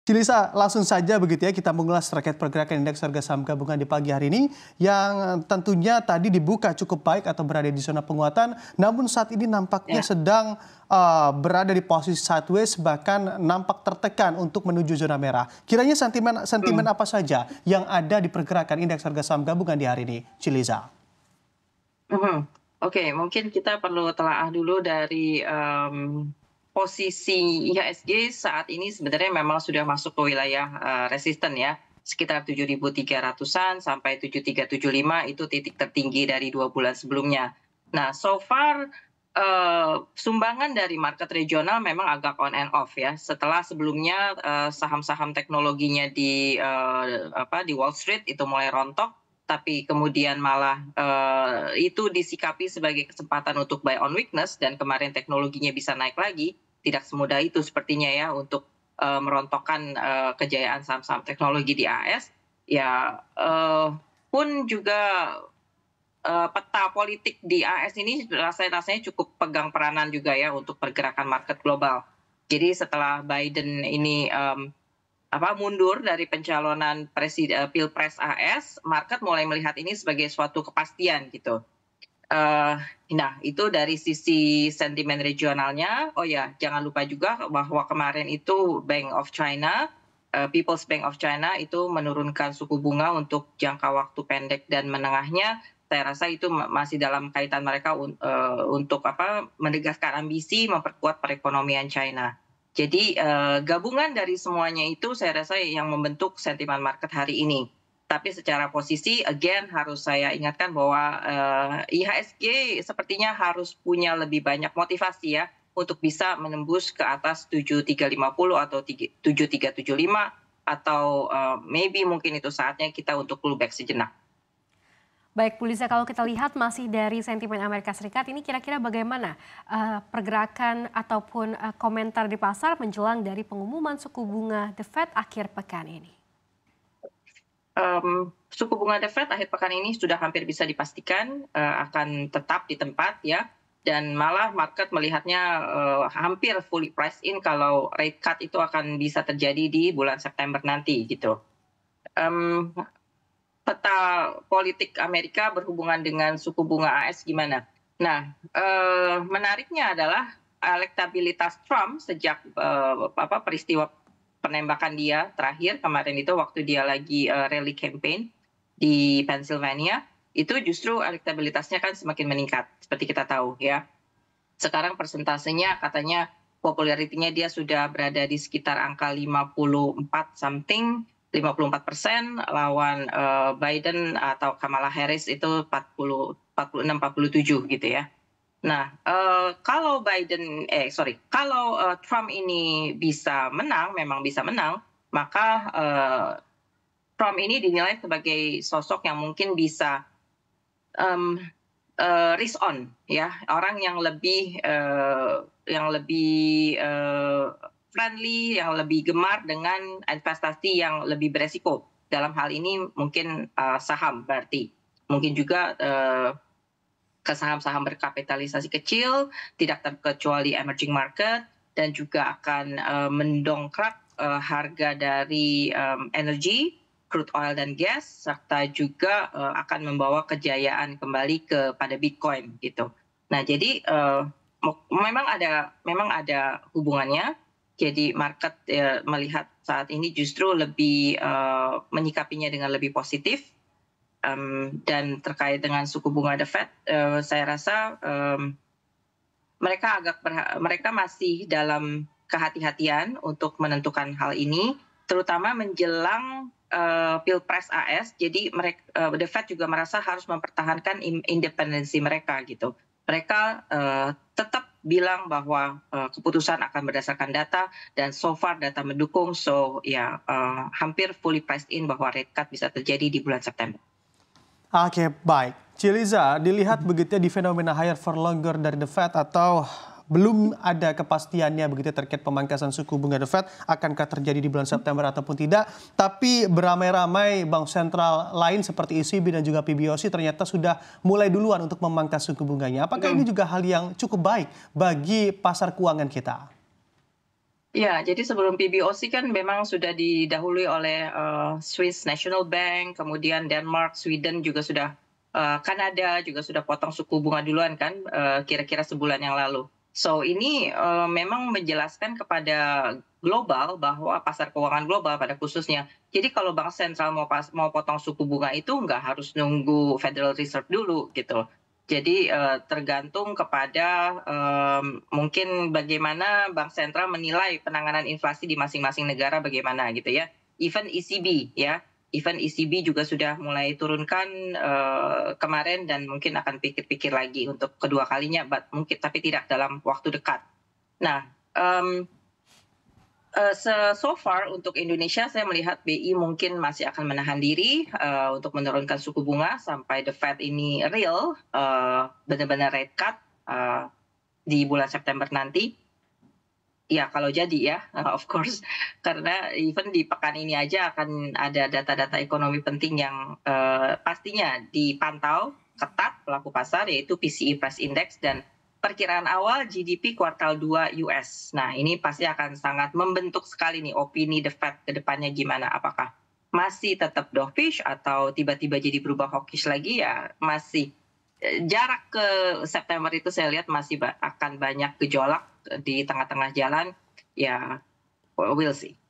Cilisa, langsung saja begitu ya kita mengulas terkait pergerakan indeks harga saham gabungan di pagi hari ini yang tentunya tadi dibuka cukup baik atau berada di zona penguatan, namun saat ini nampaknya Ya, sedang berada di posisi sideways bahkan nampak tertekan untuk menuju zona merah. Kiranya sentimen sentimen mhm, apa saja yang ada di pergerakan indeks harga saham gabungan di hari ini, Cilisa? mhm. Oke, mungkin kita perlu telaah dulu dari, posisi IHSG saat ini sebenarnya memang sudah masuk ke wilayah, resisten ya, sekitar 7.300-an sampai 7.375 itu titik tertinggi dari 2 bulan sebelumnya. Nah, so far, sumbangan dari market regional memang agak on and off ya, setelah sebelumnya, saham-saham teknologinya di Wall Street itu mulai rontok, tapi kemudian malah, itu disikapi sebagai kesempatan untuk buy on weakness dan kemarin teknologinya bisa naik lagi, tidak semudah itu sepertinya ya untuk, merontokkan, kejayaan saham-saham teknologi di AS. Ya, pun juga, peta politik di AS ini rasanya cukup pegang peranan juga ya untuk pergerakan market global. Jadi setelah Biden ini, mundur dari pencalonan pilpres AS, market mulai melihat ini sebagai suatu kepastian gitu. Eee, nah itu dari sisi sentimen regionalnya. Oh ya, jangan lupa juga bahwa kemarin itu Bank of China, People's Bank of China itu menurunkan suku bunga untuk jangka waktu pendek dan menengahnya. Saya rasa itu masih dalam kaitan mereka untuk menegaskan ambisi memperkuat perekonomian China. Jadi, gabungan dari semuanya itu saya rasa yang membentuk sentimen market hari ini. Tapi secara posisi again harus saya ingatkan bahwa, IHSG sepertinya harus punya lebih banyak motivasi ya, untuk bisa menembus ke atas 7.350 atau 7.375 atau, maybe mungkin itu saatnya kita untuk pullback sejenak. Baik, Bu Liza, kalau kita lihat masih dari sentimen Amerika Serikat, ini kira-kira bagaimana pergerakan ataupun komentar di pasar menjelang dari pengumuman suku bunga The Fed akhir pekan ini? Suku bunga The Fed akhir pekan ini sudah hampir bisa dipastikan, akan tetap di tempat ya, dan malah market melihatnya, hampir fully price in kalau rate cut itu akan bisa terjadi di bulan September nanti gitu. Mmm, Peta politik Amerika berhubungan dengan suku bunga AS gimana? Nah, menariknya adalah elektabilitas Trump sejak, peristiwa penembakan dia terakhir kemarin itu waktu dia lagi, rally campaign di Pennsylvania, itu justru elektabilitasnya kan semakin meningkat seperti kita tahu ya. Sekarang persentasenya katanya popularitinya dia sudah berada di sekitar angka 54 something, 54% lawan, Biden atau Kamala Harris itu 46, 47 gitu ya. Nah, kalau, Trump ini bisa menang, memang bisa menang, maka, Trump ini dinilai sebagai sosok yang mungkin bisa, mmm, risk on ya, orang yang lebih friendly, yang lebih gemar dengan investasi yang lebih beresiko. Dalam hal ini mungkin, saham berarti. Mungkin juga, ke saham-saham berkapitalisasi kecil, tidak terkecuali emerging market, dan juga akan, mendongkrak, harga dari, energi, crude oil dan gas, serta juga, akan membawa kejayaan kembali kepada Bitcoin gitu. Nah jadi, memang ada hubungannya, jadi market, melihat saat ini justru lebih, menyikapinya dengan lebih positif. Dan terkait dengan suku bunga The Fed, saya rasa, mereka masih dalam kehati-hatian untuk menentukan hal ini, terutama menjelang, pilpres AS. Jadi The Fed juga merasa harus mempertahankan independensi mereka gitu. Mereka, tetap bilang bahwa, keputusan akan berdasarkan data dan so far data mendukung. So ya, hampir fully priced in bahwa rate cut bisa terjadi di bulan September. Oke, baik. Ciliza, dilihat begitu ya di fenomena higher for longer dari The Fed atau belum ada kepastiannya begitu ya terkait pemangkasan suku bunga The Fed akankah terjadi di bulan September ataupun tidak. Tapi beramai-ramai bank sentral lain seperti ECB dan juga PBOC ternyata sudah mulai duluan untuk memangkas suku bunganya. Apakah ini Mhm. juga hal yang cukup baik bagi pasar keuangan kita? Ya, jadi sebelum PBOC kan memang sudah didahului oleh Swiss National Bank, kemudian Denmark, Sweden juga sudah, Kanada juga sudah potong suku bunga duluan kan, kira-kira sebulan yang lalu. So ini memang menjelaskan kepada global bahwa pasar keuangan global pada khususnya. Jadi kalau bank sentral mau potong suku bunga itu nggak harus nunggu Federal Reserve dulu gitu. Jadi tergantung kepada mungkin bagaimana bank sentral menilai penanganan inflasi di masing-masing negara bagaimana gitu ya. Even ECB ya, even ECB juga sudah mulai turunkan kemarin dan mungkin akan pikir-pikir lagi untuk kedua kalinya, mungkin tapi tidak dalam waktu dekat. Nah, so far untuk Indonesia saya melihat BI mungkin masih akan menahan diri untuk menurunkan suku bunga sampai the Fed ini real, benar-benar rate cut di bulan September nanti. Ya kalau jadi ya, of course, karena even di pekan ini aja akan ada data-data ekonomi penting yang pastinya dipantau ketat pelaku pasar, yaitu PCE Price Index dan perkiraan awal GDP kuartal 2 US. Nah ini pasti akan sangat membentuk sekali nih opini The Fed ke depannya gimana, apakah masih tetap dovish atau tiba-tiba jadi berubah hawkish lagi, ya masih jarak ke September itu saya lihat masih akan banyak gejolak di tengah-tengah jalan, ya we'll see.